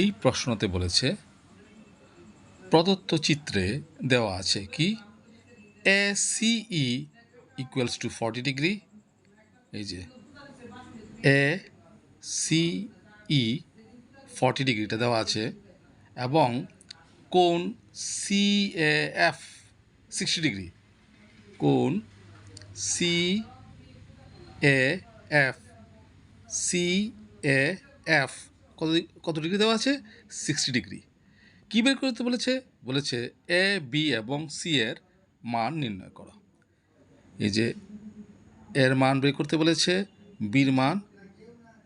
এই প্রশ্নতে বলেছে প্রদত্ত চিত্রে দেওয়া আছে কি ACE ইকুয়ালস টু 40 ডিগ্রি, এই যে ACE 40 ডিগ্রিটা দেওয়া আছে এবং কোণ CAF 60 ডিগ্রি, কোণ CAF কত ডিগ্রি দেওয়া আছে? 60 ডিগ্রি। কী বের করতে বলেছে এ বি এবং সি এর মান নির্ণয় করো। এই যে এর মান বের করতে বলেছে, বির মান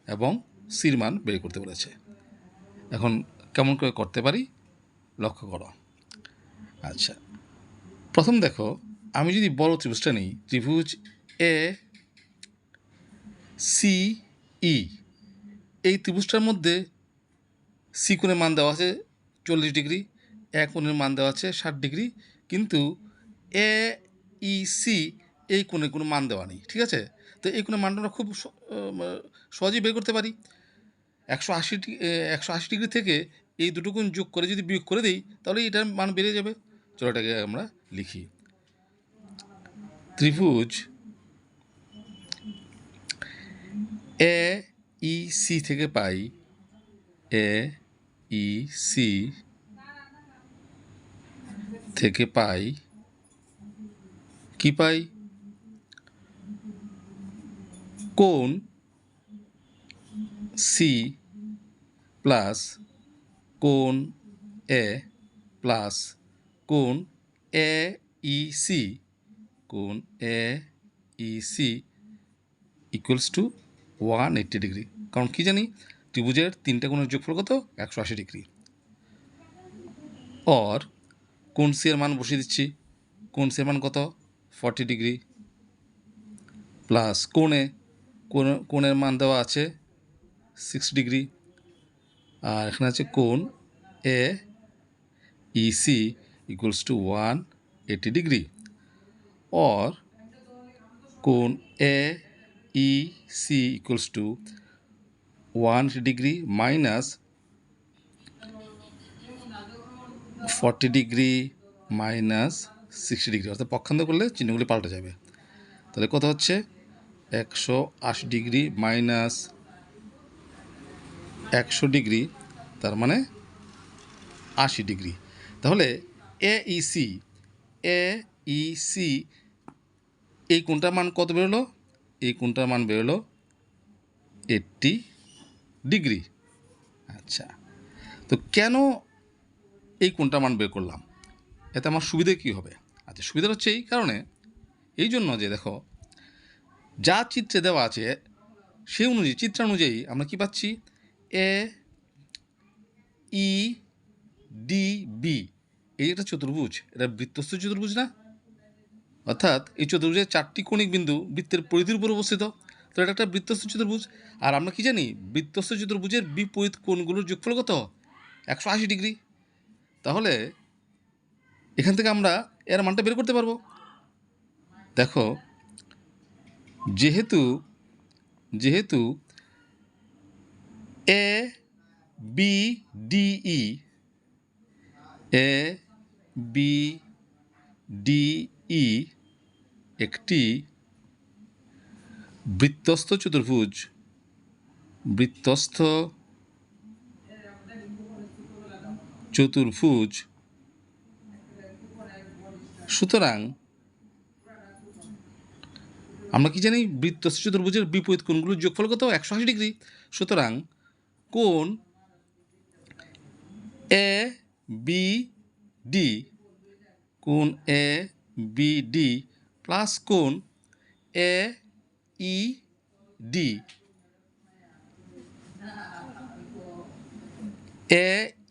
এবং সির মান বের করতে বলেছে। এখন কেমন করে করতে পারি লক্ষ্য করো। আচ্ছা, প্রথম দেখো, আমি যদি বড় ত্রিভুজটা নিই, ত্রিভুজ ACE, এই ত্রিভুজটার মধ্যে সি কোণের মান দেওয়া আছে 40 ডিগ্রি, এ কোণের মান দেওয়া আছে 60 ডিগ্রি, কিন্তু AEC এই কোণের কোনো মান দেওয়া নেই। ঠিক আছে, তো এই কোণের মানটা আমরা খুব সহজেই বের করতে পারি। 180 ডিগ্রি থেকে এই দুটো কোণ যোগ করে যদি বিয়োগ করে দিই, তাহলে এটার মান বেড়ে যাবে। চলো এটাকে আমরা লিখি। ত্রিভুজ AEC থেকে পাই AEC থেকে পাই কি পাই? কোণ সি প্লাস কোণ এ প্লাস কোণ AEC, কোণ AEC ইকুয়ালস টু 180 ডিগ্রি। কারণ কি জানি, ত্রিভুজের তিনটা কোণের যোগফল কত? 180 ডিগ্রি। অর কোণ সি এর মান বসিয়ে দিচ্ছি, কোণ সি এর মান কত? 40 ডিগ্রি, প্লাস কোণের মান দেওয়া আছে 60 ডিগ্রি, আর এখানে আছে কোণ AEC equals to 180 degree, or কোণ AEC equals to 180 degree minus 40 degree minus 60 degree, অর্থাৎ পক্ষান্তর করলে চিহ্নগুলি পাল্টে যাবে। তাহলে কত হচ্ছে? 180 ডিগ্রি মাইনাস 100 ডিগ্রি, তার মানে 80 ডিগ্রি। তাহলে AEC এই কোণটার মান কত বেরোলো? এই কোণটার মান বেরোলো 80 ডিগ্রি। আচ্ছা, তো কেন এই কোণটার মান বের করলাম? এতে আমার সুবিধে কী হবে? আচ্ছা, সুবিধা হচ্ছে এই কারণে, এই জন্য যে দেখো, যা চিত্রে দেওয়া আছে সেই অনুযায়ী, চিত্রানুযায়ী আমরা কি পাচ্ছি? AEDB, এই একটা চতুর্ভুজ, এটা বৃত্তস্থ চতুর্ভুজ না? অর্থাৎ এই চতুর্ভুজের 4টি কৌণিক বিন্দু বৃত্তের পরিধির উপর অবস্থিত, তো এটা একটা বৃত্তস্থ চতুর্ভুজ। আর আমরা কি জানি, বৃত্তস্থ চতুর্ভুজের বিপরীত কোণগুলোর যোগফল কত? 180 ডিগ্রি। তাহলে এখান থেকে আমরা এর মানটা বের করতে পারবো। দেখো, যেহেতু ABDE একটি বৃত্তস্থ চতুর্ভুজ, সুতরাং আমরা কি জানি, বৃত্তস্থ চতুর্ভুজের বিপরীত কোণগুলোর যোগফল কত? 180 ডিগ্রি। সুতরাং কোণ ABD প্লাস কোণ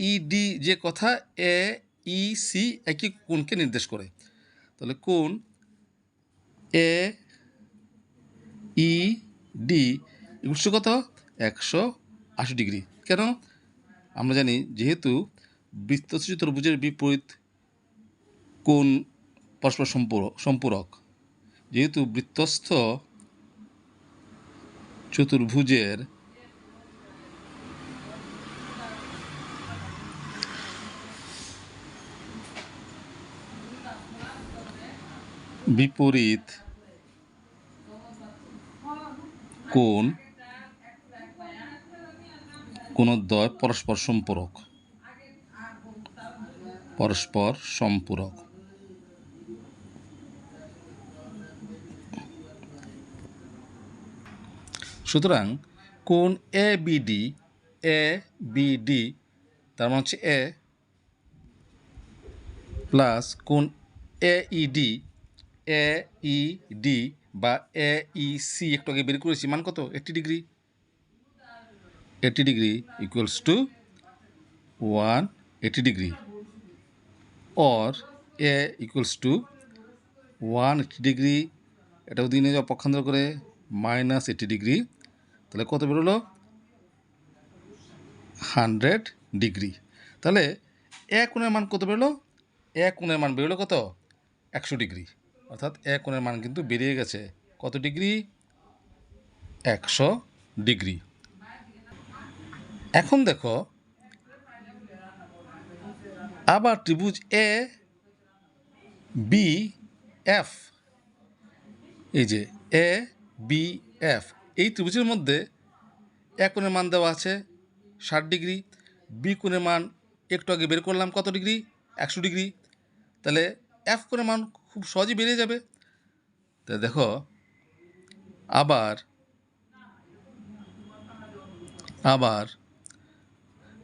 AED যে কথা, AEC একই কোণকে নির্দেশ করে। তাহলে কোণ AED ইকুয়ালস টু কত? 180 ডিগ্রি। কেন? আমরা জানি, যেহেতু বৃত্তস্থ চতুর্ভুজের বিপরীত কোণ পরস্পর সম্পূরক, যেহেতু বৃত্তস্থ চতুর্ভুজের বিপরীত কোণদ্বয় পরস্পর সম্পূরক। সুতরাং কোণ এবিডি তার মানে হচ্ছে এ প্লাস কোণ এইডি বা এইসি একটু আগে বের করেছি, মান কত? 80 degree. 80 degree equals to 180 degree, or a equals to 180 degree, এটাও দিনে যাওয়া পক্ষান্তর করে -80 ডিগ্রি, তাহলে কত বেরোলো? 100 ডিগ্রি। তাহলে কোণের মান কত বেরোলো? কোণের মান বেরোলো কত? 100 ডিগ্রি। অর্থাৎ কোণের মান কিন্তু বেরিয়ে গেছে কত ডিগ্রি? 100 ডিগ্রি। এখন দেখো আবার ত্রিভুজ এ বি এফ, এই যে এ বি এফ, এই ত্রিভুজের মধ্যে কোণের মান দেওয়া আছে 60 ডিগ্রি, বি কোণের মান একটু আগে বের করলাম কত ডিগ্রি? 100 ডিগ্রি। তাহলে এফ কোণের মান খুব সহজেই বেরিয়ে যাবে। তাহলে দেখো আবার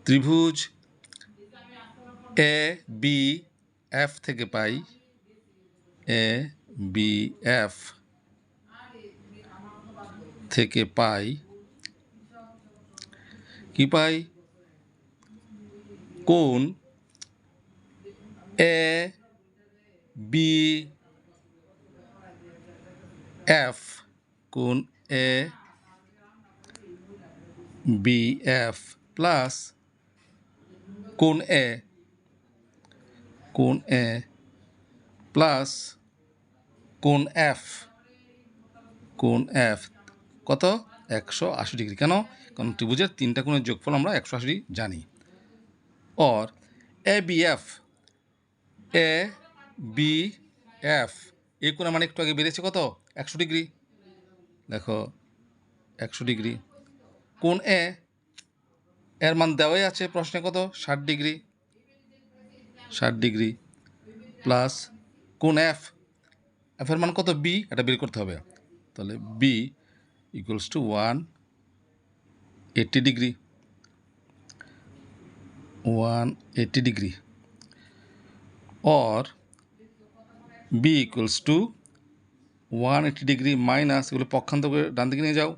ত্রিভুজ এ বি এফ থেকে পাই কি পাই? কোণ এ বি এফ, কোণ এ বি এফ প্লাস কোণ এ প্লাস কোণ এফ কত? 180 ডিগ্রি। কেন? কারণ ত্রিভুজের তিনটা কোণের যোগফল আমরা 180 জানি। অর এ বি এফ এই কোণের মানে একটু আগে বেরিয়েছে কত? 100 ডিগ্রি। দেখো 100 ডিগ্রি। কোণ এর মান দেওয়াই আছে প্রশ্নে কত? 60 ডিগ্রি প্লাস কোণ এফের মান কত? বি, এটা বের করতে হবে। তাহলে B equals to 180 degree, or B equals to 180 degree minus, এগুলো পক্ষান্তর করে ডান দিকে নিয়ে যাও,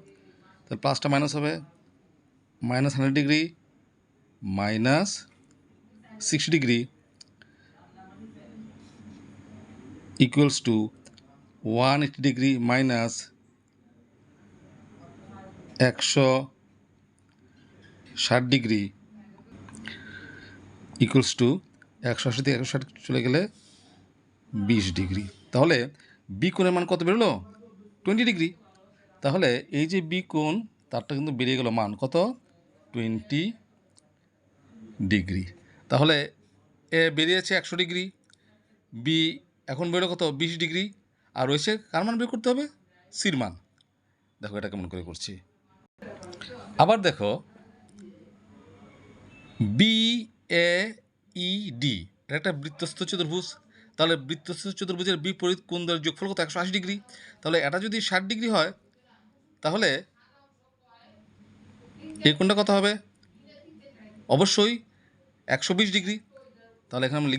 তাহলে প্লাসটা মাইনাস হবে, -100 degree -60 degree equals to 180 degree minus 160 degree equals to 180 থেকে 160 চলে গেলে 20 ডিগ্রি। তাহলে বি কোণের মান কত বেরোলো? 20 ডিগ্রি। তাহলে এই যে বি কোণ, তারটা কিন্তু বেরিয়ে গেল মান কত? 20 ডিগ্রি। তাহলে এ বেরিয়েছে 100 ডিগ্রি, বি এখন বেরোলো কত? 20 ডিগ্রি, আর রয়েছে কার মান বের করতে হবে? সির মান। দেখো এটা কেমন করে করছি। আবার দেখো বি এ ই ডি, এটা একটা বৃত্তস্থ চতুর্ভুজ। তাহলে বৃত্তস্থ চতুর্ভুজের বিপরীত কোণের যোগফল কত? 180 ডিগ্রি। তাহলে এটা যদি 60 ডিগ্রি হয়, তাহলে এই কোণটা কত হবে? অবশ্যই 120 ডিগ্রি। তাহলে এখানে আমি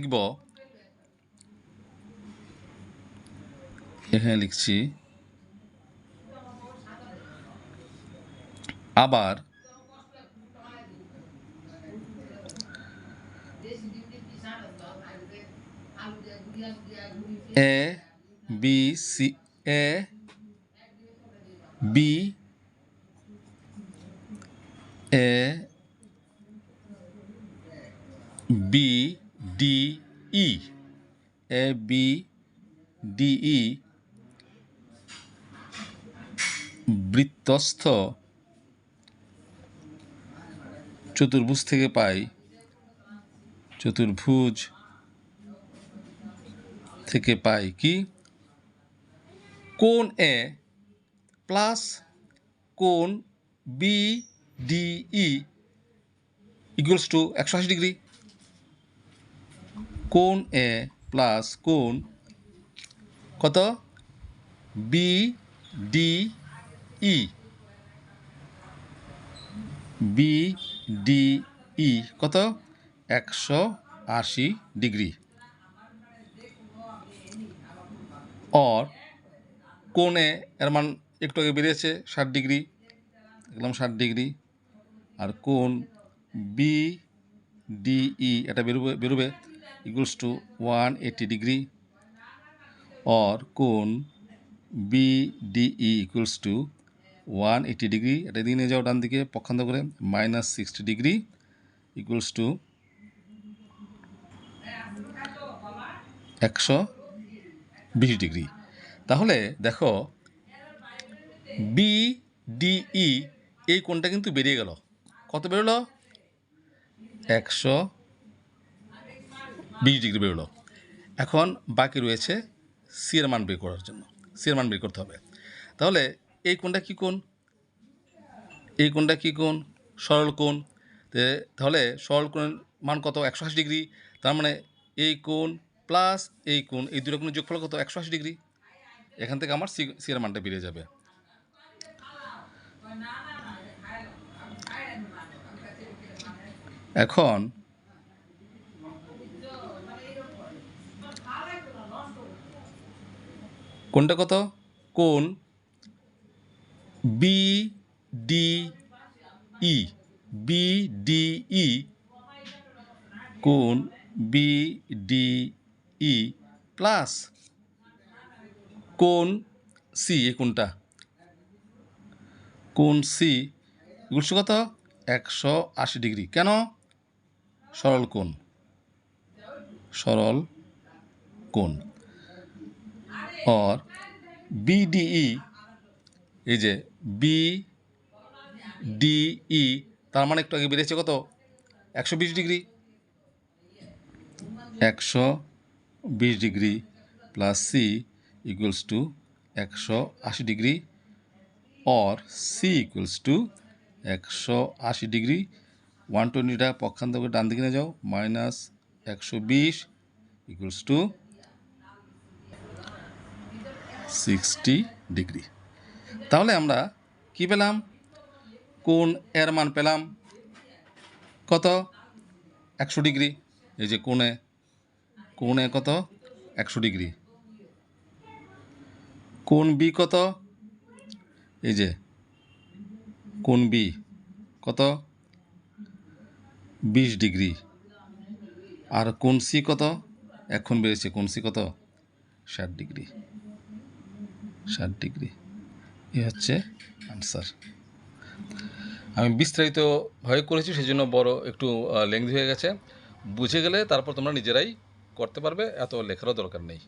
লিখছি আবার এ বি ডি ই বৃত্তস্থ চতুর্ভুজ থেকে পাই কি? কোণ এ প্লাস কোণ B D E equals to 180 degree. কোণ এ প্লাস কোণ কত B D E B D E কত 180 ডিগ্রি। और কোণে এর মান একটু আগে বেরিয়েছে 60 ডিগ্রি, দেখলাম 60 ডিগ্রি। আর কোণ বি ডি ই এটা বেরোবে ইকুয়ালস টু 180 ডিগ্রি। और কোণ B D E equals to 180 degree, এটা দিয়ে নিয়ে যাও ডান দিকে পক্ষান্তর করে -60 ডিগ্রি ইকুয়ালস টু 120 ডিগ্রি। তাহলে দেখো বি ডি ই এই কোণটা কিন্তু বেরিয়ে গেল। কত বেরোলো? 120 ডিগ্রি বেরোলো। এখন বাকি রয়েছে সি এর মান বের করার জন্য। সি এর মান বের করতে হবে। তাহলে এই কোণটা কী কোণ? এই কোণটা কী কোণ? সরল কোণ। তাহলে সরল কোণের মান কত? 180 ডিগ্রি। তার মানে এই কোণ প্লাস এই কোণ, এই দুটো কোণের যোগফল কত? 180 ডিগ্রি। এখান থেকে আমার সি এর মানটা বেরিয়ে যাবে। এখন কোণটা কত? কোণ B D E B D E কোণ বি ডি ই প্লাস কোণ সি, এই কোণটা কোণ সি ইকুয়ালস কত? 180 ডিগ্রি। কেন? সরল কোণ, সরল কোণ। और বি ডি ই, এই যে বি ডি ই তার মানে একটু আগে বেরিয়েছে কত? 120 degree. 120 degree plus C equals to 180 degree. और সি ইকুয়ালস টু 180 ডিগ্রি। 120টা পক্ষান্তর করে ডান দিকে নিয়ে যাও, -120 ইকুয়ালস টু 60 ডিগ্রি। তাহলে আমরা কি পেলাম? কোণ এর মান পেলাম কত? 100 ডিগ্রি। এই যে কোণে কত? 100 ডিগ্রি। কোণ বি কত? এই যে কোণ বি কত? 20 ডিগ্রি। আর কোণ সি কত? এখন বেরিয়েছে কোণ সি কত? 60 ডিগ্রি। 60 ডিগ্রি। এই হচ্ছে আনসার। আমি বিস্তারিতভাবে করেছি, সেই জন্য বড় একটু লেংথি হয়ে গেছে। বুঝে গেলে তারপর তোমরা নিজেরাই করতে পারবে, এত লেখারও দরকার নেই।